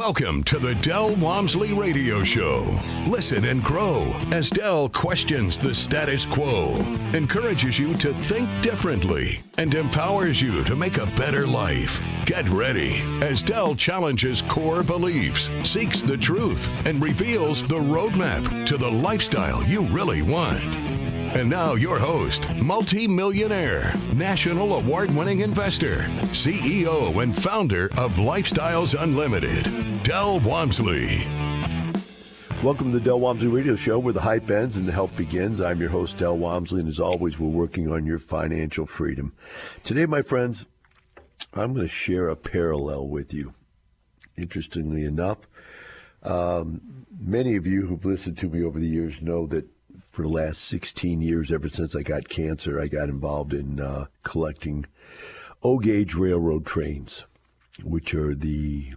Welcome to the Del Walmsley Radio Show. Listen and grow as Del questions the status quo, encourages you to think differently, and empowers you to make a better life. Get ready as Del challenges core beliefs, seeks the truth, and reveals the roadmap to the lifestyle you really want. And now your host, multi-millionaire, national award-winning investor, CEO and founder of Lifestyles Unlimited, Del Walmsley. Welcome to the Del Walmsley Radio Show, where the hype ends and the help begins. I'm your host, Del Walmsley, and as always, we're working on your financial freedom. Today, my friends, I'm going to share a parallel with you. Interestingly enough, many of you who've listened to me over the years know that for the last 16 years, ever since I got cancer, I got involved in collecting O-gauge railroad trains, which are the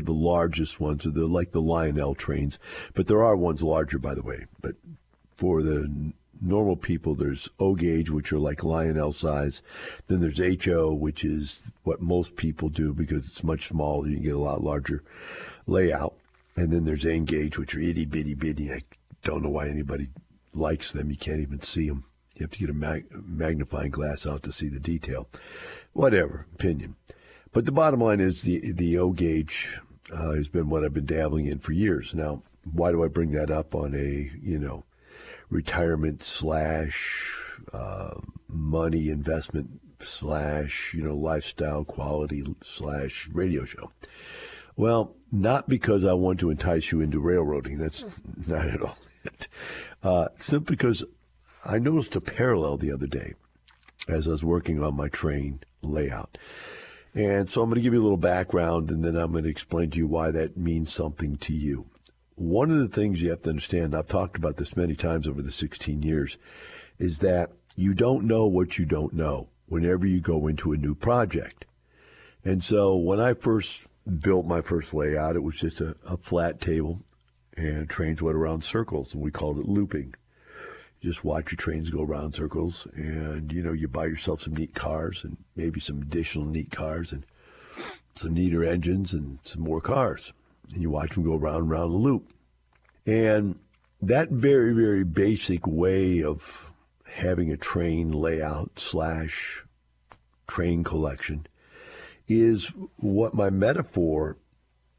largest ones. They're like the Lionel trains, but there are ones larger, by the way. But for the normal people, there's O-gauge, which are like Lionel size. Then there's HO, which is what most people do because it's much smaller. You can get a lot larger layout. And then there's N-gauge, which are itty bitty bitty. I don't know why anybody likes them. You can't even see them. You have to get a magnifying glass out to see the detail. Whatever, opinion. But the bottom line is the O-gauge has been what I've been dabbling in for years. Now, why do I bring that up on a, retirement / money investment / lifestyle quality / radio show? Well, not because I want to entice you into railroading. That's not at all it. Simply because I noticed a parallel the other day as I was working on my train layout. And so I'm going to give you a little background, and then I'm going to explain to you why that means something to you. One of the things you have to understand, I've talked about this many times over the 16 years, is that you don't know what you don't know whenever you go into a new project. And so when I first built my first layout, it was just a flat table, and trains went around circles, and we called it looping. You just watch your trains go around circles, and you buy yourself some neat cars and maybe some additional neat cars and some neater engines and some more cars, and you watch them go around and around the loop. And that very, very basic way of having a train layout / train collection is what my metaphor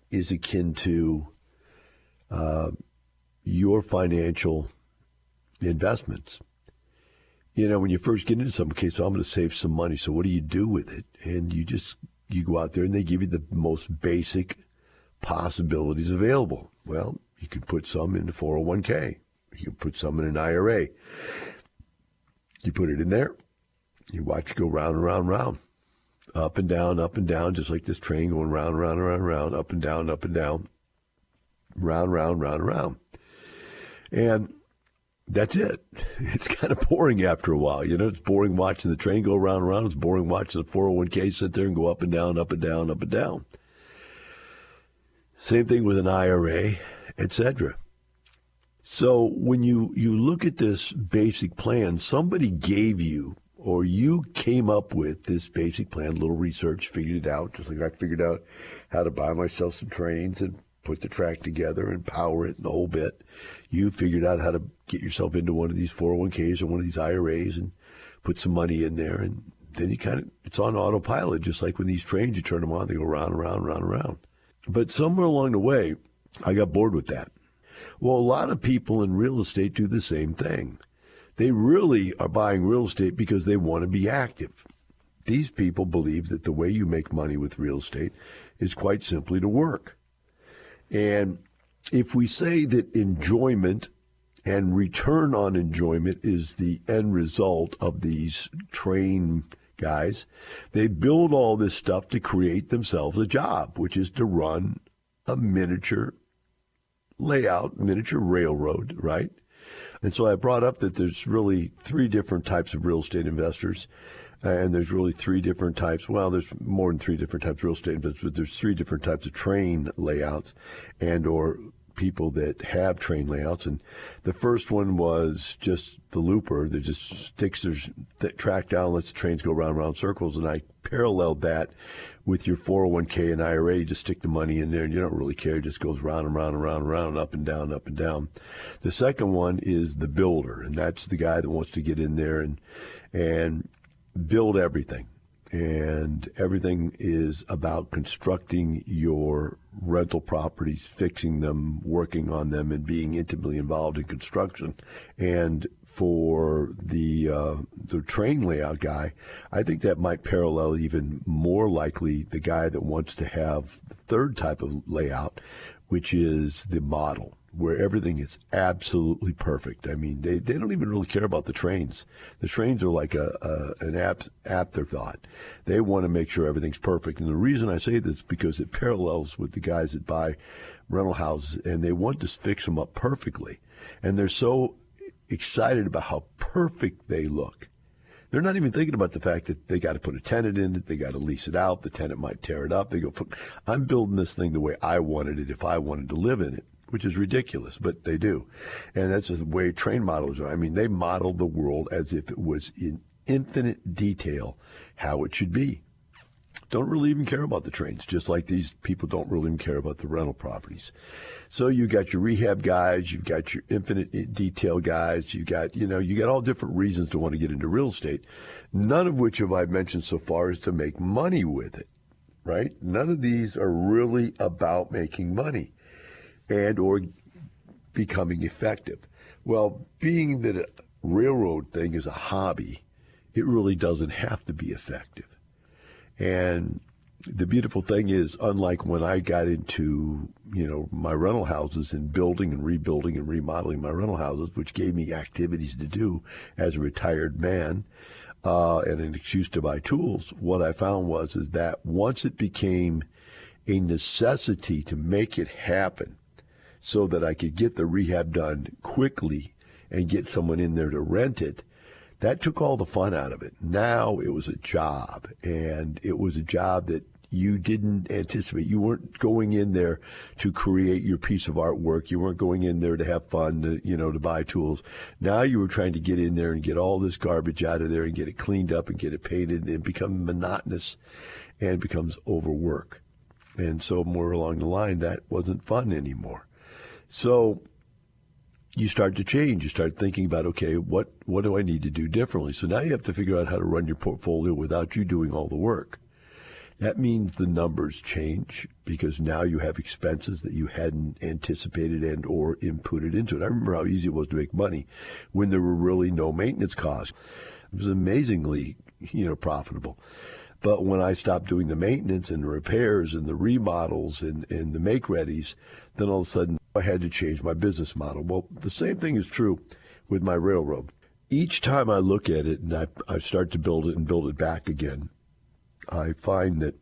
is akin to your financial investments. When you first get into some case, so I'm going to save some money. So what do you do with it? And you go out there and they give you the most basic possibilities available. Well, you can put some in the 401k. You can put some in an IRA. You put it in there. You watch it go round and round and round. Up and down, just like this train going round, round, round, round, up and down, round, round, round, round. And that's it. It's kind of boring after a while. It's boring watching the train go round and round. It's boring watching the 401k sit there and go up and down, up and down, up and down. Same thing with an IRA, etc. So when you look at this basic plan, somebody gave you, or you came up with this basic plan, a little research, figured it out, just like I figured out how to buy myself some trains and put the track together and power it and the whole bit. You figured out how to get yourself into one of these 401ks or one of these IRAs and put some money in there. And then it's on autopilot, just like when these trains, you turn them on, they go round and round and round and round. But somewhere along the way, I got bored with that. Well, a lot of people in real estate do the same thing. They really are buying real estate because they want to be active. These people believe that the way you make money with real estate is quite simply to work. And if we say that enjoyment and return on enjoyment is the end result of these train guys, they build all this stuff to create themselves a job, which is to run a miniature layout, miniature railroad, right? And so I brought up that there's really three different types of real estate investors, and there's really three different types. Well, there's more than three different types of real estate investors, but there's three different types of train layouts and or people that have train layouts. And the first one was just the looper that just sticks their track down, lets the trains go round and round circles. And I paralleled that with your 401k and IRA. You just stick the money in there and you don't really care. It just goes round and round and round and round, up and down, up and down. The second one is the builder, and that's the guy that wants to get in there and build everything. And everything is about constructing your rental properties, fixing them, working on them, and being intimately involved in construction. And for the train layout guy, I think that might parallel even more likely the guy that wants to have the third type of layout, which is the model, where everything is absolutely perfect. I mean, they don't even really care about the trains. The trains are like an afterthought. They want to make sure everything's perfect. And the reason I say this is because it parallels with the guys that buy rental houses, and they want to fix them up perfectly. And they're so excited about how perfect they look. They're not even thinking about the fact that they got to put a tenant in it, they got to lease it out, the tenant might tear it up. They go, I'm building this thing the way I wanted it if I wanted to live in it, which is ridiculous, but they do. And that's just the way train models are. I mean, they model the world as if it was in infinite detail how it should be. Don't really even care about the trains, just like these people don't really even care about the rental properties. So you got your rehab guys, you've got your infinite detail guys, you got all different reasons to want to get into real estate, none of which have I mentioned so far is to make money with it, right? None of these are really about making money and or becoming effective. Well, being that a railroad thing is a hobby, it really doesn't have to be effective. And the beautiful thing is, unlike when I got into, my rental houses and building and rebuilding and remodeling my rental houses, which gave me activities to do as a retired man and an excuse to buy tools, what I found is that once it became a necessity to make it happen so that I could get the rehab done quickly and get someone in there to rent it, that took all the fun out of it. Now it was a job, and it was a job that you didn't anticipate. You weren't going in there to create your piece of artwork. You weren't going in there to have fun, to buy tools. Now you were trying to get in there and get all this garbage out of there and get it cleaned up and get it painted, and it becomes monotonous and becomes overwork. And so more along the line, that wasn't fun anymore. So you start to change. You start thinking about, okay, what do I need to do differently? So now you have to figure out how to run your portfolio without you doing all the work. That means the numbers change because now you have expenses that you hadn't anticipated and or inputted into it. I remember how easy it was to make money when there were really no maintenance costs. It was amazingly, profitable. But when I stopped doing the maintenance and the repairs and the remodels and the make-readies, then all of a sudden I had to change my business model. Well, the same thing is true with my railroad. Each time I look at it and I start to build it and build it back again, I find that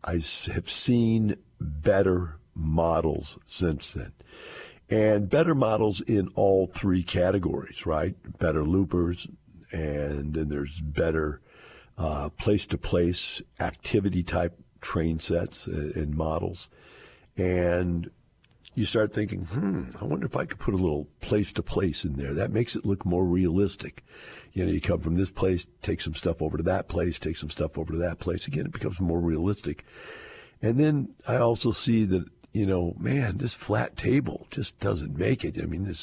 I have seen better models since then. And better models in all three categories, right? Better loopers, and then there's better place-to-place activity-type train sets and models. And you start thinking, I wonder if I could put a little place-to-place in there. That makes it look more realistic. You come from this place, take some stuff over to that place, take some stuff over to that place. Again, it becomes more realistic. And then I also see that, this flat table just doesn't make it. I mean,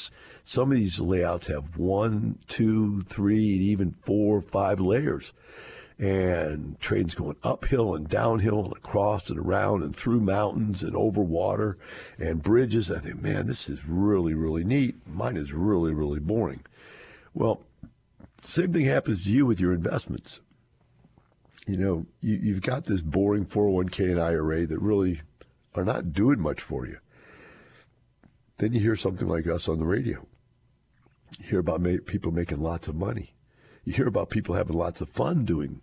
some of these layouts have 1, 2, 3, and even 4, 5 layers. And trains going uphill and downhill and across and around and through mountains and over water and bridges. I think, man, this is really, really neat. Mine is really, really boring. Well, same thing happens to you with your investments. You've got this boring 401k and IRA that really are not doing much for you. Then you hear something like us on the radio. You hear about people making lots of money. You hear about people having lots of fun doing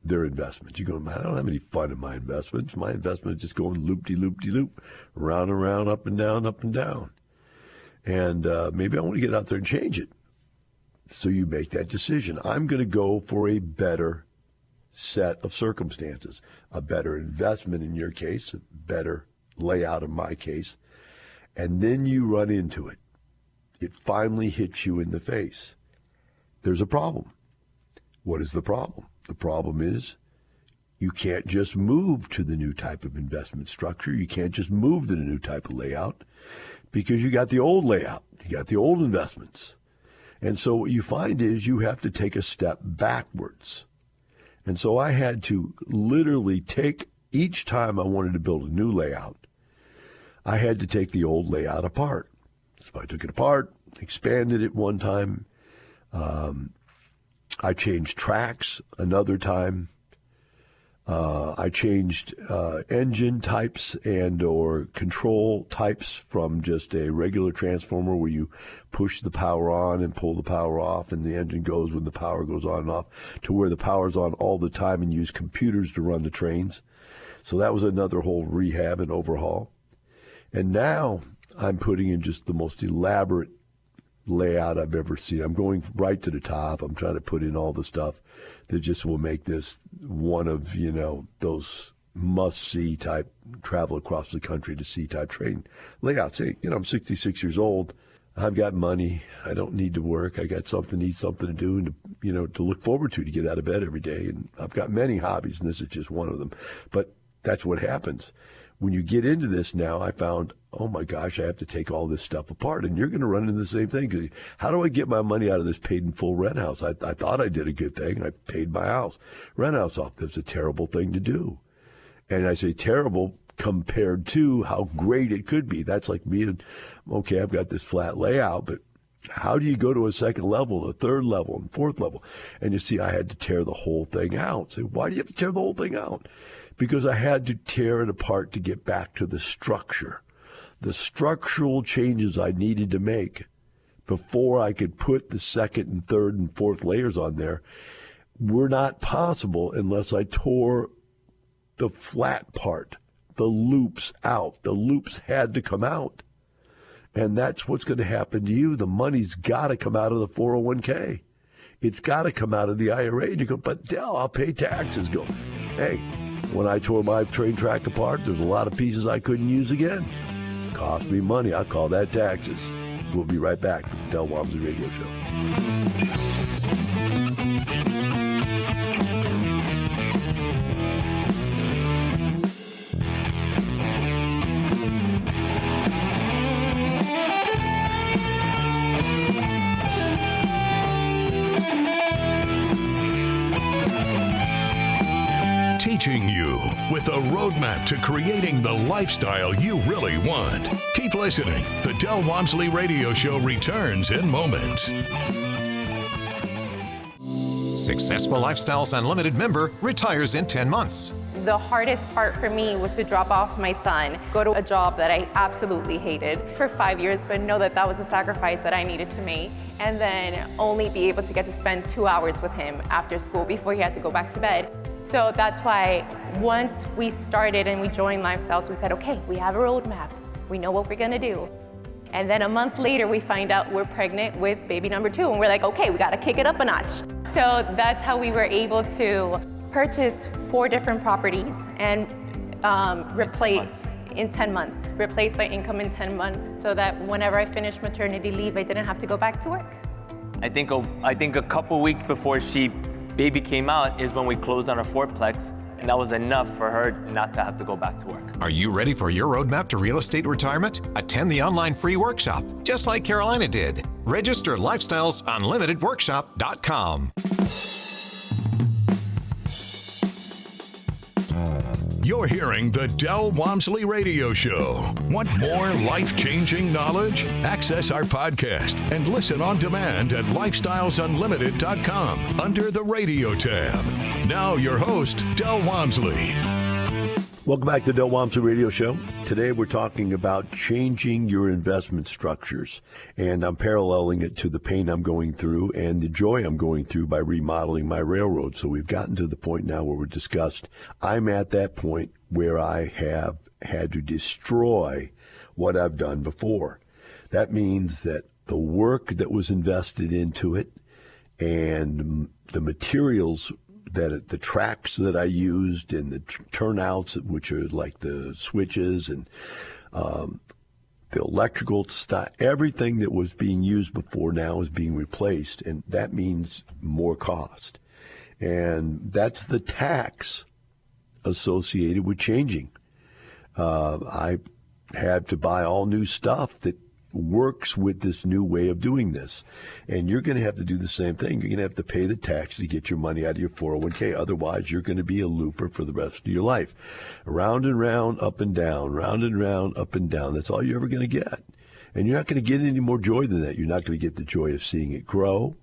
their investments. You go, man, I don't have any fun in my investments. My investment is just going loop-de-loop-de-loop, round and round, up and down, up and down. And maybe I want to get out there and change it. So you make that decision. I'm going to go for a better set of circumstances, a better investment in your case, a better layout in my case. and then you run into it. It finally hits you in the face. There's a problem. What is the problem? The problem is you can't just move to the new type of investment structure. You can't just move to the new type of layout because you got the old layout. You got the old investments. And so what you find is you have to take a step backwards. And so I had to literally take, each time I wanted to build a new layout, I had to take the old layout apart. So I took it apart, expanded it one time. I changed tracks another time. I changed engine types and or control types from just a regular transformer where you push the power on and pull the power off and the engine goes when the power goes on and off, to where the power's on all the time and use computers to run the trains. So that was another whole rehab and overhaul. And now I'm putting in just the most elaborate layout I've ever seen. I'm going right to the top. I'm trying to put in all the stuff that just will make this one of, those must-see type, travel across the country to see type train layouts. Hey, I'm 66 years old. I've got money. I don't need to work. I got need something to do and to look forward to get out of bed every day. And I've got many hobbies, and this is just one of them. But that's what happens. When you get into this now, I found, oh my gosh, I have to take all this stuff apart. And you're going to run into the same thing. 'Cause how do I get my money out of this paid in full rent house? I thought I did a good thing. I paid my rent house off. That's a terrible thing to do. And I say terrible compared to how great it could be. That's like me. Okay, I've got this flat layout, but how do you go to a second level, a third level, and fourth level? And you see, I had to tear the whole thing out. Say, why do you have to tear the whole thing out? Because I had to tear it apart to get back to the structure. The structural changes I needed to make before I could put the second and third and fourth layers on there were not possible unless I tore the flat part, the loops out. The loops had to come out. And that's what's going to happen to you. The money's got to come out of the 401k. It's got to come out of the IRA. And you go, but Del, I'll pay taxes. Go, hey, when I tore my train track apart, there's a lot of pieces I couldn't use again. Cost me money. I call that taxes. We'll be right back with the Del Walmsley Radio Show. Teaching you with a roadmap to creating the lifestyle you really want. Keep listening. The Del Walmsley Radio Show returns in moments. Successful Lifestyles Unlimited member retires in 10 months. The hardest part for me was to drop off my son, go to a job that I absolutely hated for 5 years, but know that that was a sacrifice that I needed to make, and then only be able to get to spend 2 hours with him after school before he had to go back to bed. So that's why once we started and we joined Lifestyles, we said, okay, we have a roadmap. We know what we're gonna do. And then a month later, we find out we're pregnant with baby number 2, and we're like, okay, we gotta kick it up a notch. So that's how we were able to purchase 4 different properties and replace in 10 months, replace my income in 10 months, so that whenever I finished maternity leave, I didn't have to go back to work. I think a couple weeks before baby came out is when we closed on our 4-plex, and that was enough for her not to have to go back to work. Are you ready for your roadmap to real estate retirement? Attend the online free workshop, just like Carolina did. Register at lifestylesunlimitedworkshop.com. You're hearing the Del Walmsley Radio Show. Want more life-changing knowledge? Access our podcast and listen on demand at lifestylesunlimited.com under the radio tab. Now your host, Del Walmsley. Welcome back to the Del Walmsley Radio Show. Today we're talking about changing your investment structures, and I'm paralleling it to the pain I'm going through and the joy I'm going through by remodeling my railroad. So we've gotten to the point now where we're discussed. I'm at that point where I have had to destroy what I've done before. That means that the work that was invested into it and the materials that the tracks that I used and the turnouts, which are like the switches and the electrical stuff, everything that was being used before now is being replaced, and that means more cost. And that's the tax associated with changing. I had to buy all new stuff that works with this new way of doing this. And you're going to have to do the same thing. You're going to have to pay the tax to get your money out of your 401k. Otherwise, you're going to be a looper for the rest of your life. Round and round, up and down, round and round, up and down. That's all you're ever going to get. And you're not going to get any more joy than that. You're not going to get the joy of seeing it grow,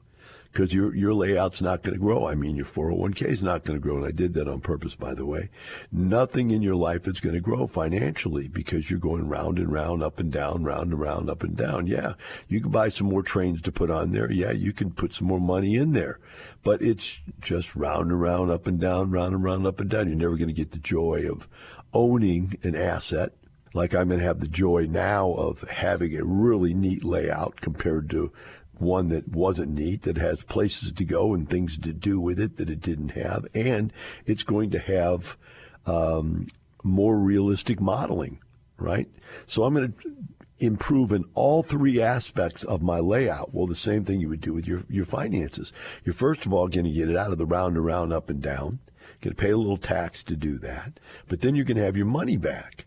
because your layout's not going to grow. I mean, your 401k is not going to grow, and I did that on purpose, by the way. Nothing in your life is going to grow financially because you're going round and round, up and down, round and round, up and down. Yeah, you can buy some more trains to put on there. Yeah, you can put some more money in there. But it's just round and round, up and down, round and round, up and down. You're never going to get the joy of owning an asset. Like I'm going to have the joy now of having a really neat layout compared to one that wasn't neat, that has places to go and things to do with it that it didn't have. And it's going to have more realistic modeling, right? So I'm going to improve in all three aspects of my layout. Well, the same thing you would do with your finances. You're first of all going to get it out of the round and round, up and down. You're going to pay a little tax to do that. But then you're going to have your money back.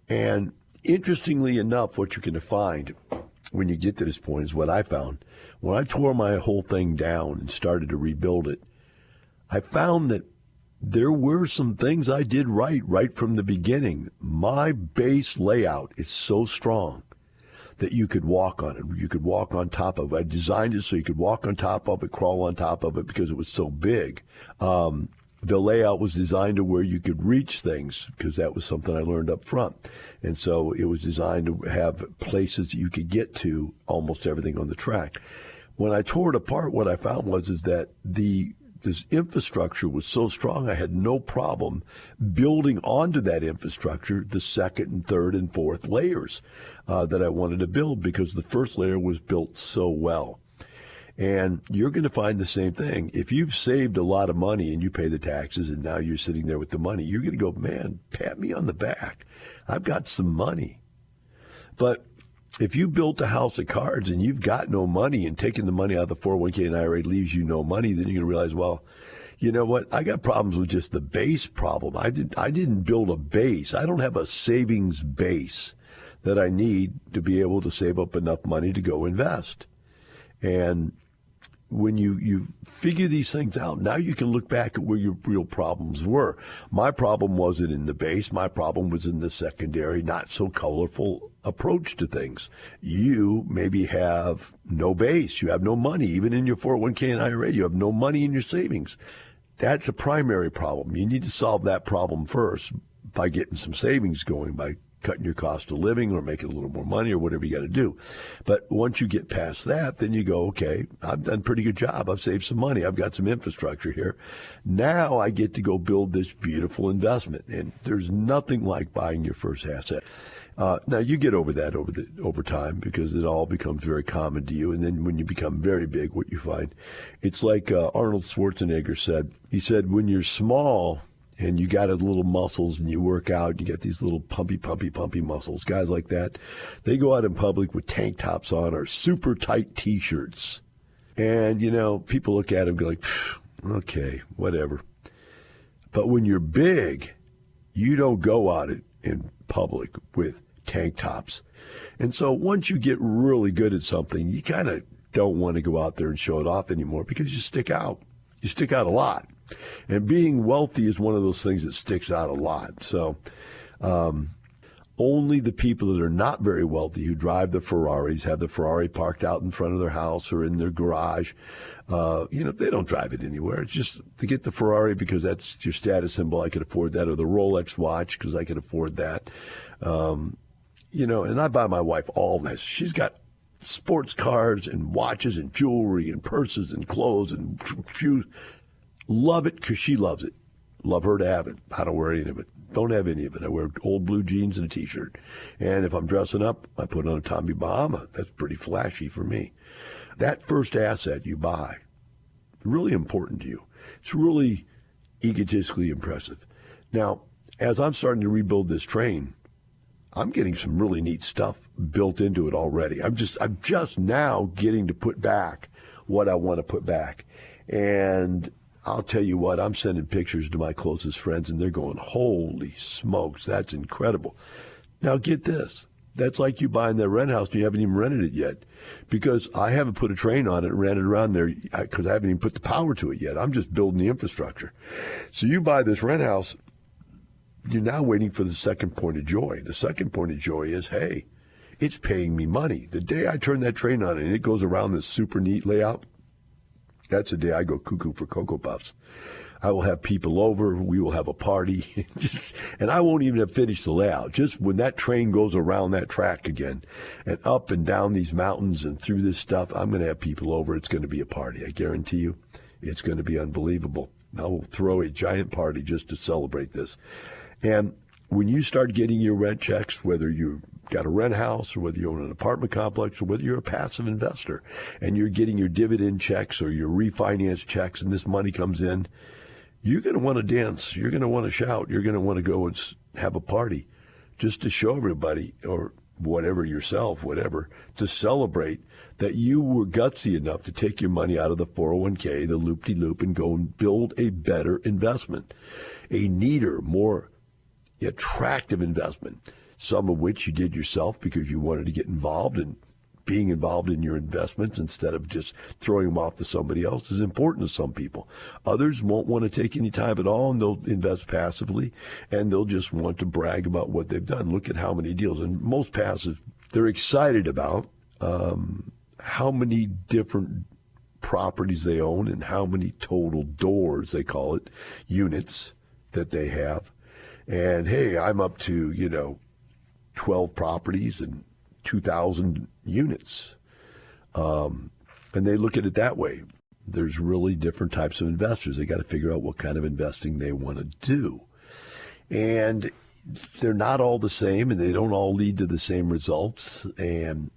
And interestingly enough, what you're going to find when you get to this point is what I found. When I tore my whole thing down and started to rebuild it, I found that there were some things I did right from the beginning. My base layout is so strong that you could walk on it. You could walk on top of it. I designed it so you could walk on top of it, crawl on top of it because it was so big. The layout was designed to where you could reach things because that was something I learned up front. And so it was designed to have places that you could get to almost everything on the track. When I tore it apart, what I found is that this infrastructure was so strong, I had no problem building onto that infrastructure the second and third and fourth layers that I wanted to build because the first layer was built so well. And you're going to find the same thing. If you've saved a lot of money and you pay the taxes and now you're sitting there with the money, you're going to go, man, pat me on the back. I've got some money. But if you built a house of cards and you've got no money and taking the money out of the 401k and IRA leaves you no money, then you're going to realize, well, you know what? I got problems with just the base problem. I didn't build a base. I don't have a savings base that I need to be able to save up enough money to go invest. And when you figure these things out, now you can look back at where your real problems were. My problem wasn't in the base. My problem was in the secondary, not so colorful approach to things. You maybe have no base. You have no money. Even in your 401k and IRA, you have no money in your savings. That's a primary problem. You need to solve that problem first by getting some savings going, by cutting your cost of living or making a little more money or whatever you got to do. But once you get past that, then you go, okay, I've done a pretty good job. I've saved some money. I've got some infrastructure here. Now I get to go build this beautiful investment. And there's nothing like buying your first asset. Now you get over that over time because it all becomes very common to you. And then when you become very big, what you find, it's like Arnold Schwarzenegger said. He said, when you're small and you got a little muscles and you work out, you get these little pumpy muscles. Guys like that, they go out in public with tank tops on or super tight T-shirts. And, you know, people look at them and go like, okay, whatever. But when you're big, you don't go out in public with tank tops. And so once you get really good at something, you kind of don't want to go out there and show it off anymore because you stick out. You stick out a lot. And being wealthy is one of those things that sticks out a lot. So only the people that are not very wealthy who drive the Ferraris, have the Ferrari parked out in front of their house or in their garage, they don't drive it anywhere. It's just to get the Ferrari because that's your status symbol. I could afford that. Or the Rolex watch because I could afford that. And I buy my wife all this. She's got sports cars and watches and jewelry and purses and clothes and shoes. Love it because she loves it. Love her to have it. I don't wear any of it. Don't have any of it. I wear old blue jeans and a T-shirt. And if I'm dressing up, I put on a Tommy Bahama. That's pretty flashy for me. That first asset you buy, really important to you. It's really egotistically impressive. Now, as I'm starting to rebuild this train, I'm getting some really neat stuff built into it already. I'm just now getting to put back what I want to put back. And I'll tell you what, I'm sending pictures to my closest friends, and they're going, holy smokes, that's incredible. Now get this. That's like you buying that rent house and you haven't even rented it yet, because I haven't put a train on it and ran it around there because I haven't even put the power to it yet. I'm just building the infrastructure. So you buy this rent house, you're now waiting for the second point of joy. The second point of joy is, hey, it's paying me money. The day I turn that train on and it goes around this super neat layout, that's the day I go cuckoo for Cocoa Puffs. I will have people over. We will have a party. And I won't even have finished the layout. Just when that train goes around that track again and up and down these mountains and through this stuff, I'm going to have people over. It's going to be a party. I guarantee you. It's going to be unbelievable. I will throw a giant party just to celebrate this. And when you start getting your rent checks, whether you've got a rent house or whether you own an apartment complex or whether you're a passive investor, and you're getting your dividend checks or your refinance checks and this money comes in, you're going to want to dance. You're going to want to shout. You're going to want to go and have a party just to show everybody, or whatever, yourself, whatever, to celebrate that you were gutsy enough to take your money out of the 401k, the loop-de-loop, and go and build a better investment, a neater, more attractive investment, some of which you did yourself because you wanted to get involved, and being involved in your investments instead of just throwing them off to somebody else is important to some people. Others won't want to take any time at all, and they'll invest passively, and they'll just want to brag about what they've done. Look at how many deals. And most passive, they're excited about how many different properties they own and how many total doors, they call it, units that they have. And, hey, I'm up to, 12 properties and 2,000 units. And they look at it that way. There's really different types of investors. They got to figure out what kind of investing they want to do. And they're not all the same, and they don't all lead to the same results. And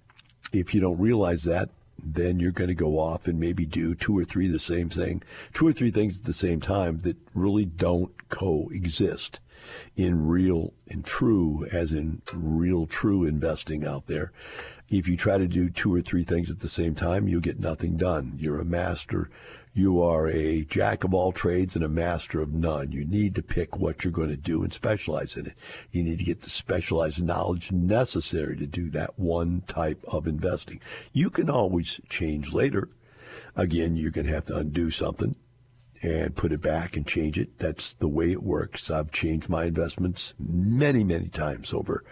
if you don't realize that, then you're going to go off and maybe do two or three the same thing, two or three things at the same time that really don't coexist in real and true, as in real true investing out there. If you try to do two or three things at the same time, you'll get nothing done. You're a master. You are a jack of all trades and a master of none. You need to pick what you're going to do and specialize in it. You need to get the specialized knowledge necessary to do that one type of investing. You can always change later. Again, you're going to have to undo something and put it back and change it. That's the way it works. I've changed my investments many, many times over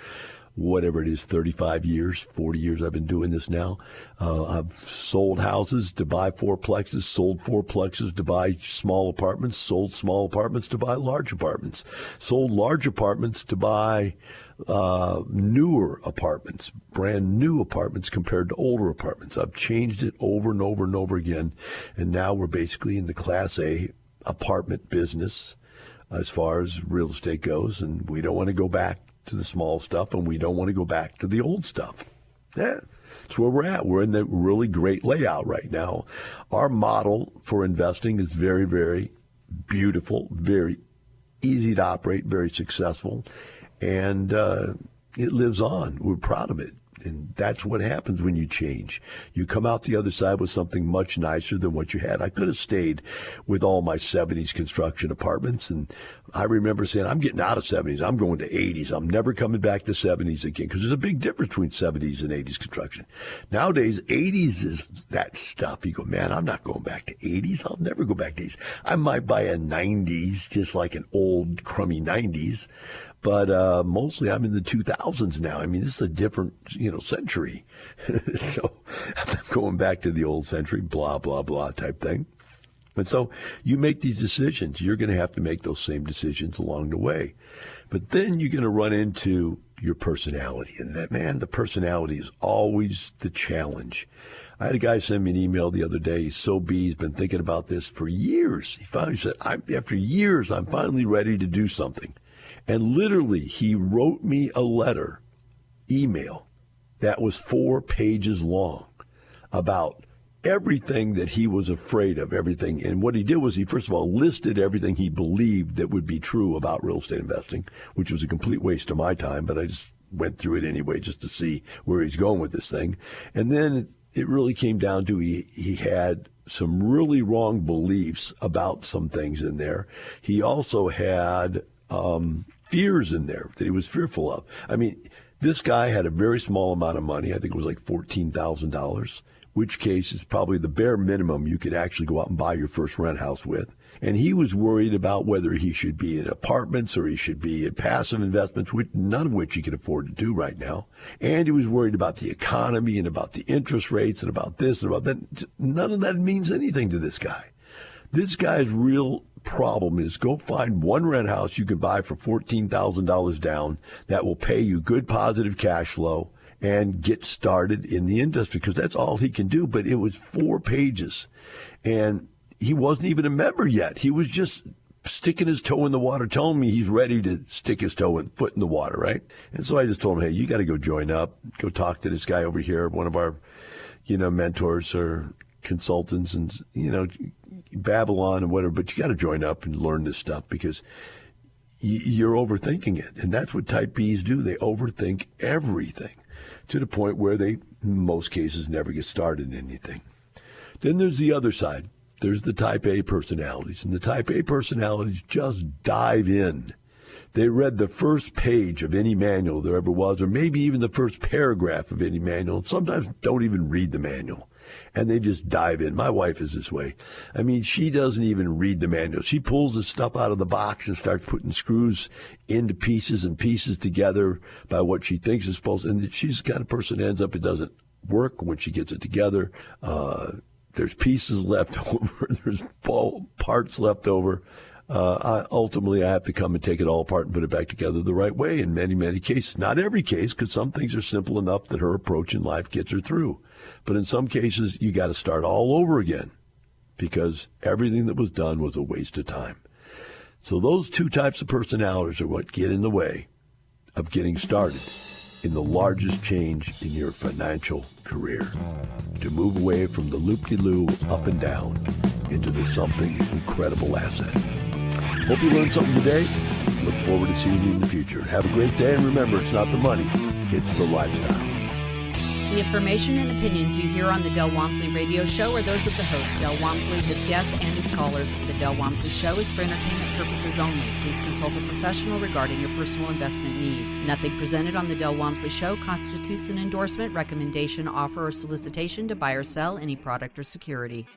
whatever it is, 35 years, 40 years I've been doing this now. I've sold houses to buy fourplexes, sold fourplexes to buy small apartments, sold small apartments to buy large apartments, sold large apartments to buy newer apartments, brand new apartments compared to older apartments. I've changed it over and over and over again, and now we're basically in the Class A apartment business as far as real estate goes, and we don't want to go back to the small stuff, and we don't want to go back to the old stuff. Yeah, that's where we're at. We're in the really great layout right now. Our model for investing is very, very beautiful, very easy to operate, very successful, and it lives on. We're proud of it. And that's what happens when you change. You come out the other side with something much nicer than what you had. I could have stayed with all my 70s construction apartments, and I remember saying, I'm getting out of 70s. I'm going to 80s. I'm never coming back to 70s again, because there's a big difference between 70s and 80s construction. Nowadays, 80s is that stuff. You go, man, I'm not going back to 80s. I'll never go back to 80s. I might buy a 90s, just like an old, crummy 90s. But mostly I'm in the 2000s now. I mean, this is a different, century. So I'm not going back to the old century, blah, blah, blah type thing. And so you make these decisions. You're going to have to make those same decisions along the way. But then you're going to run into your personality. And that, man, the personality is always the challenge. I had a guy send me an email the other day. He's he's been thinking about this for years. He finally said, after years, I'm finally ready to do something. And literally, he wrote me a letter, email, that was 4 pages long about everything that he was afraid of, everything. And what he did was he, first of all, listed everything he believed that would be true about real estate investing, which was a complete waste of my time, but I just went through it anyway just to see where he's going with this thing. And then it really came down to he had some really wrong beliefs about some things in there. He also had fears in there that he was fearful of. I mean, this guy had a very small amount of money. I think it was like $14,000, which case is probably the bare minimum you could actually go out and buy your first rent house with. And he was worried about whether he should be in apartments or he should be in passive investments, none of which he can afford to do right now. And he was worried about the economy and about the interest rates and about this and about that. None of that means anything to this guy. This guy's real problem is go find one rent house you can buy for $14,000 down that will pay you good positive cash flow and get started in the industry, because that's all he can do. But it was 4 pages, and he wasn't even a member yet. He was just sticking his toe in the water, telling me he's ready to stick his foot in the water, right? And so I just told him, hey, you got to go join up, go talk to this guy over here, one of our, mentors or consultants, and, Babylon and whatever, but you got to join up and learn this stuff because you're overthinking it. And that's what type Bs do. They overthink everything to the point where they, in most cases, never get started in anything. Then there's the other side. There's the type A personalities. And the type A personalities just dive in. They read the first page of any manual there ever was, or maybe even the first paragraph of any manual, and sometimes don't even read the manual. And they just dive in. My wife is this way. I mean, she doesn't even read the manual. She pulls the stuff out of the box and starts putting screws into pieces and pieces together by what she thinks is supposed to. And she's the kind of person that ends up, it doesn't work when she gets it together. There's pieces left over. There's parts left over. Ultimately, I have to come and take it all apart and put it back together the right way in many, many cases. Not every case, because some things are simple enough that her approach in life gets her through. But in some cases, you got to start all over again because everything that was done was a waste of time. So those 2 types of personalities are what get in the way of getting started in the largest change in your financial career, to move away from the loop-de-loo up and down into the something incredible asset. Hope you learned something today. Look forward to seeing you in the future. Have a great day, and remember, it's not the money, it's the lifestyle. The information and opinions you hear on the Del Walmsley radio show are those of the host, Del Walmsley, his guests, and his callers. The Del Walmsley show is for entertainment purposes only. Please consult a professional regarding your personal investment needs. Nothing presented on the Del Walmsley show constitutes an endorsement, recommendation, offer, or solicitation to buy or sell any product or security.